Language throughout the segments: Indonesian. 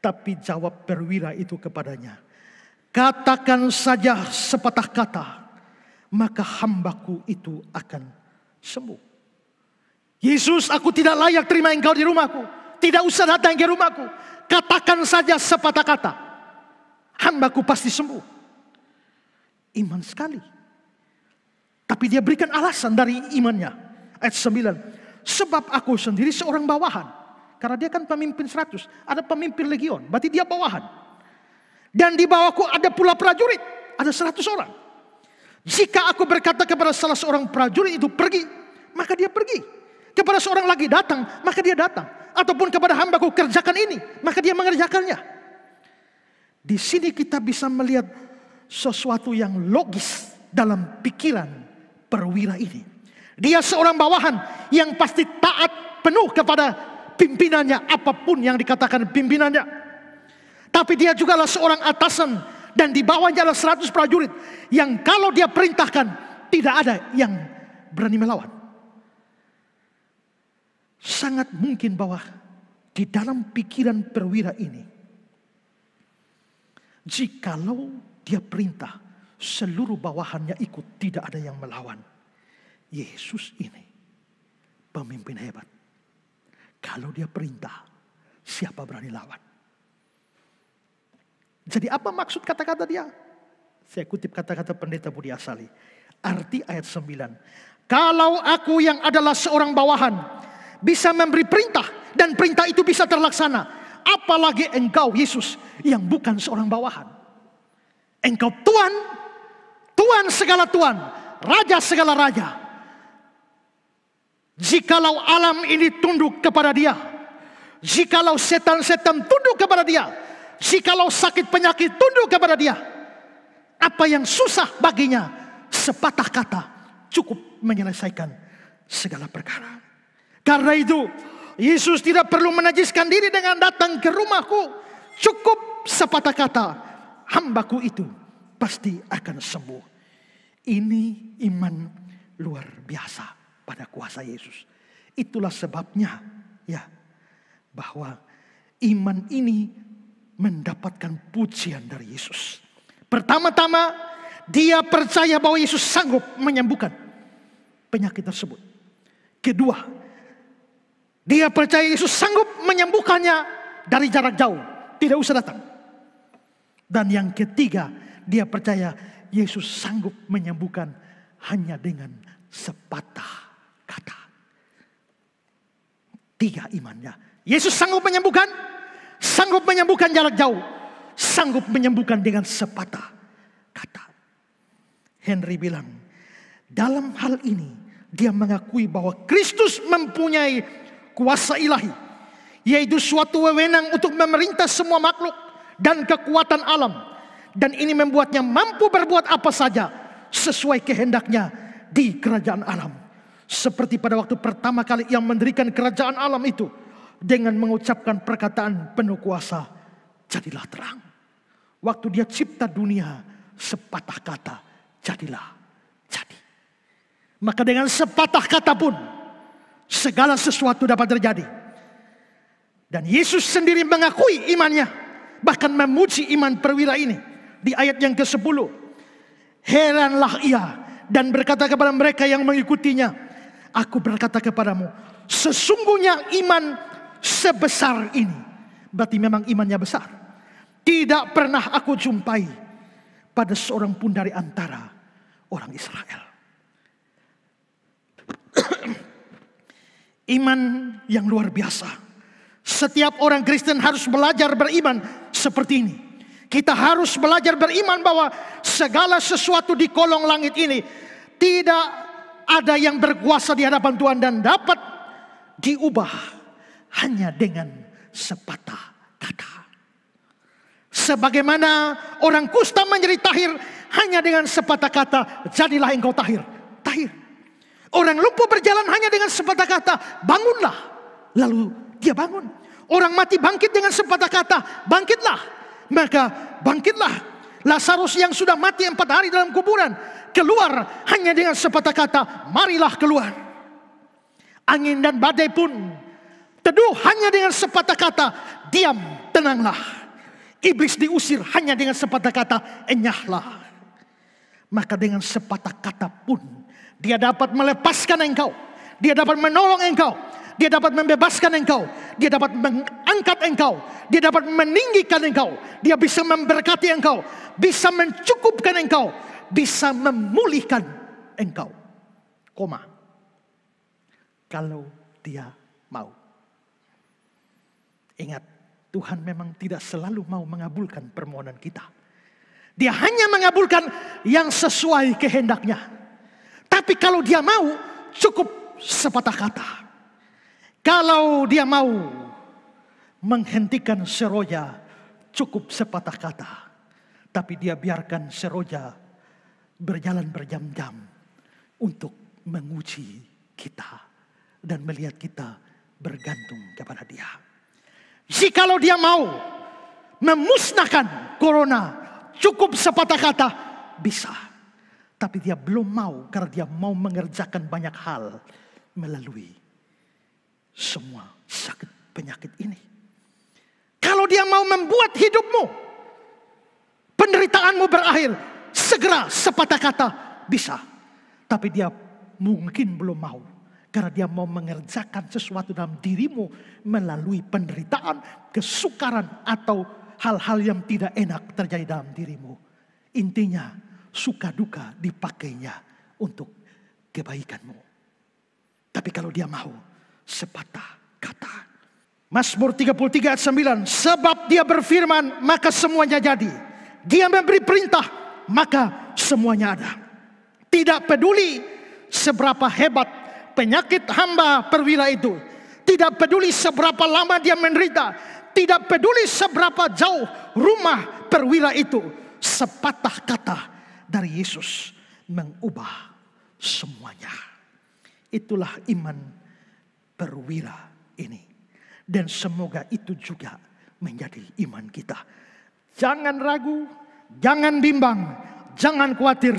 Tapi jawab perwira itu kepadanya, katakan saja sepatah kata, maka hambaku itu akan sembuh. Yesus, aku tidak layak terima engkau di rumahku. Tidak usah datang ke rumahku. Katakan saja sepatah kata, hambaku pasti sembuh. Iman sekali. Tapi dia berikan alasan dari imannya. Ayat 9. Sebab aku sendiri seorang bawahan. Karena dia kan pemimpin 100. Ada pemimpin legion. Berarti dia bawahan. Dan di bawahku ada pula prajurit. Ada 100 orang. Jika aku berkata kepada salah seorang prajurit itu pergi, maka dia pergi. Kepada seorang lagi datang, maka dia datang. Ataupun kepada hambaku kerjakan ini, maka dia mengerjakannya. Di sini kita bisa melihat sesuatu yang logis dalam pikiran perwira ini. Dia seorang bawahan yang pasti taat penuh kepada pimpinannya, apapun yang dikatakan pimpinannya. Tapi dia juga adalah seorang atasan, dan di bawahnya adalah 100 prajurit yang kalau dia perintahkan tidak ada yang berani melawan. Sangat mungkin bahwa di dalam pikiran perwira ini, jikalau dia perintah seluruh bawahannya ikut, tidak ada yang melawan. Yesus ini pemimpin hebat. Kalau dia perintah, siapa berani lawan? Jadi apa maksud kata-kata dia? Saya kutip kata-kata pendeta Budi Asali. Arti ayat 9. Kalau aku yang adalah seorang bawahan bisa memberi perintah dan perintah itu bisa terlaksana, apalagi engkau Yesus yang bukan seorang bawahan. Engkau Tuhan, Tuhan segala Tuhan, Raja segala Raja. Jikalau alam ini tunduk kepada dia, jikalau setan-setan tunduk kepada dia, jikalau sakit penyakit tunduk kepada dia, apa yang susah baginya, sepatah kata cukup menyelesaikan segala perkara. Karena itu Yesus tidak perlu menajiskan diri dengan datang ke rumahku. Cukup sepatah kata, hambaku itu pasti akan sembuh. Ini iman luar biasa pada kuasa Yesus. Itulah sebabnya ya, bahwa iman ini mendapatkan pujian dari Yesus. Pertama-tama dia percaya bahwa Yesus sanggup menyembuhkan penyakit tersebut. Kedua, dia percaya Yesus sanggup menyembuhkannya dari jarak jauh, tidak usah datang. Dan yang ketiga, dia percaya Yesus sanggup menyembuhkan hanya dengan sepatah kata. 3 imannya. Yesus sanggup menyembuhkan jarak jauh, sanggup menyembuhkan dengan sepatah kata. Henry bilang, dalam hal ini dia mengakui bahwa Kristus mempunyai kuasa ilahi, yaitu suatu wewenang untuk memerintah semua makhluk dan kekuatan alam, dan ini membuatnya mampu berbuat apa saja sesuai kehendaknya di kerajaan alam. Seperti pada waktu pertama kali ia mendirikan kerajaan alam itu dengan mengucapkan perkataan penuh kuasa, jadilah terang. Waktu dia cipta dunia, sepatah kata, jadilah jadi. Maka dengan sepatah kata pun segala sesuatu dapat terjadi. Dan Yesus sendiri mengakui imannya, bahkan memuji iman perwira ini. Di ayat yang ke-10, heranlah ia dan berkata kepada mereka yang mengikutinya, aku berkata kepadamu, sesungguhnya iman sebesar ini. Berarti memang imannya besar. Tidak pernah aku jumpai pada seorang pun dari antara orang Israel. Iman yang luar biasa. Setiap orang Kristen harus belajar beriman seperti ini. Kita harus belajar beriman bahwa segala sesuatu di kolong langit ini tidak ada yang berkuasa di hadapan Tuhan dan dapat diubah hanya dengan sepatah kata. Sebagaimana orang kusta menjadi tahir hanya dengan sepatah kata, jadilah engkau tahir. Tahir. Orang lumpuh berjalan hanya dengan sepatah kata, bangunlah. Lalu dia bangun. Orang mati bangkit dengan sepatah kata, bangkitlah. Maka bangkitlah. Lazarus yang sudah mati 4 hari dalam kuburan, keluar hanya dengan sepatah kata, marilah keluar. Angin dan badai pun teduh hanya dengan sepatah kata, diam tenanglah. Iblis diusir hanya dengan sepatah kata, enyahlah. Maka dengan sepatah kata pun dia dapat melepaskan engkau. Dia dapat menolong engkau. Dia dapat membebaskan engkau. Dia dapat mengangkat engkau. Dia dapat meninggikan engkau. Dia bisa memberkati engkau. Bisa mencukupkan engkau. Bisa memulihkan engkau. Koma. Kalau dia mau. Ingat, Tuhan memang tidak selalu mau mengabulkan permohonan kita. Dia hanya mengabulkan yang sesuai kehendaknya. Tapi kalau dia mau, cukup sepatah kata. Kalau dia mau menghentikan seroja, cukup sepatah kata. Tapi dia biarkan seroja berjalan berjam-jam untuk menguji kita dan melihat kita bergantung kepada dia. Jikalau dia mau memusnahkan corona, cukup sepatah kata, bisa. Tapi dia belum mau karena dia mau mengerjakan banyak hal melalui semua sakit penyakit ini. Kalau dia mau membuat hidupmu, penderitaanmu berakhir, segera sepatah kata, bisa. Tapi dia mungkin belum mau. Karena dia mau mengerjakan sesuatu dalam dirimu melalui penderitaan, kesukaran, atau hal-hal yang tidak enak terjadi dalam dirimu. Intinya, suka duka dipakainya untuk kebaikanmu. Tapi kalau dia mau, sepatah kata. Mazmur 33 ayat 9. Sebab dia berfirman, maka semuanya jadi. Dia memberi perintah, maka semuanya ada. Tidak peduli seberapa hebat penyakit hamba perwira itu. Tidak peduli seberapa lama dia menderita. Tidak peduli seberapa jauh rumah perwira itu. Sepatah kata dari Yesus mengubah semuanya. Itulah iman perwira ini. Dan semoga itu juga menjadi iman kita. Jangan ragu, jangan bimbang, jangan khawatir,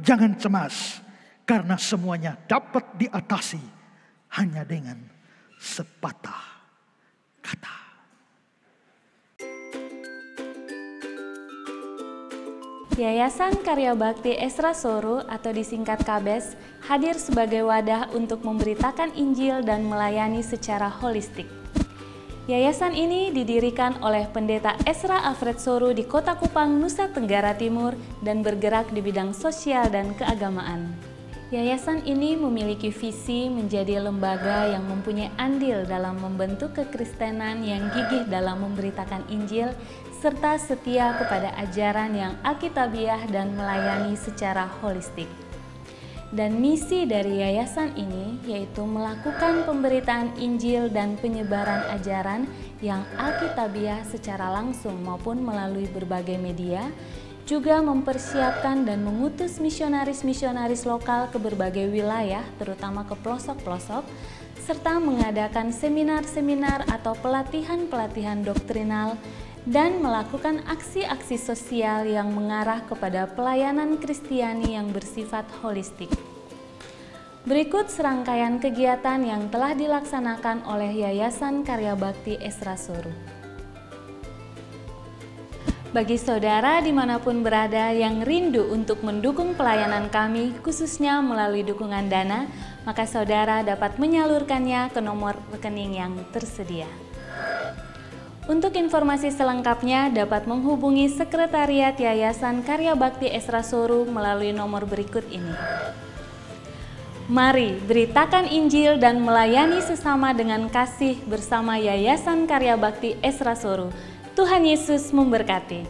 jangan cemas. Karena semuanya dapat diatasi hanya dengan sepatah kata. Yayasan Karya Bakti Esra Soru atau disingkat KABES hadir sebagai wadah untuk memberitakan Injil dan melayani secara holistik. Yayasan ini didirikan oleh Pendeta Esra Alfred Soru di Kota Kupang, Nusa Tenggara Timur dan bergerak di bidang sosial dan keagamaan. Yayasan ini memiliki visi menjadi lembaga yang mempunyai andil dalam membentuk kekristenan yang gigih dalam memberitakan Injil serta setia kepada ajaran yang alkitabiah dan melayani secara holistik. Dan misi dari yayasan ini yaitu melakukan pemberitaan Injil dan penyebaran ajaran yang alkitabiah secara langsung maupun melalui berbagai media, juga mempersiapkan dan mengutus misionaris-misionaris lokal ke berbagai wilayah, terutama ke pelosok-pelosok, serta mengadakan seminar-seminar atau pelatihan-pelatihan doktrinal, dan melakukan aksi-aksi sosial yang mengarah kepada pelayanan Kristiani yang bersifat holistik. Berikut serangkaian kegiatan yang telah dilaksanakan oleh Yayasan Karya Bakti Esra Soru. Bagi saudara dimanapun berada yang rindu untuk mendukung pelayanan kami, khususnya melalui dukungan dana, maka saudara dapat menyalurkannya ke nomor rekening yang tersedia. Untuk informasi selengkapnya dapat menghubungi Sekretariat Yayasan Karya Bakti Esra Soru melalui nomor berikut ini. Mari beritakan Injil dan melayani sesama dengan kasih bersama Yayasan Karya Bakti Esra Soru. Tuhan Yesus memberkati.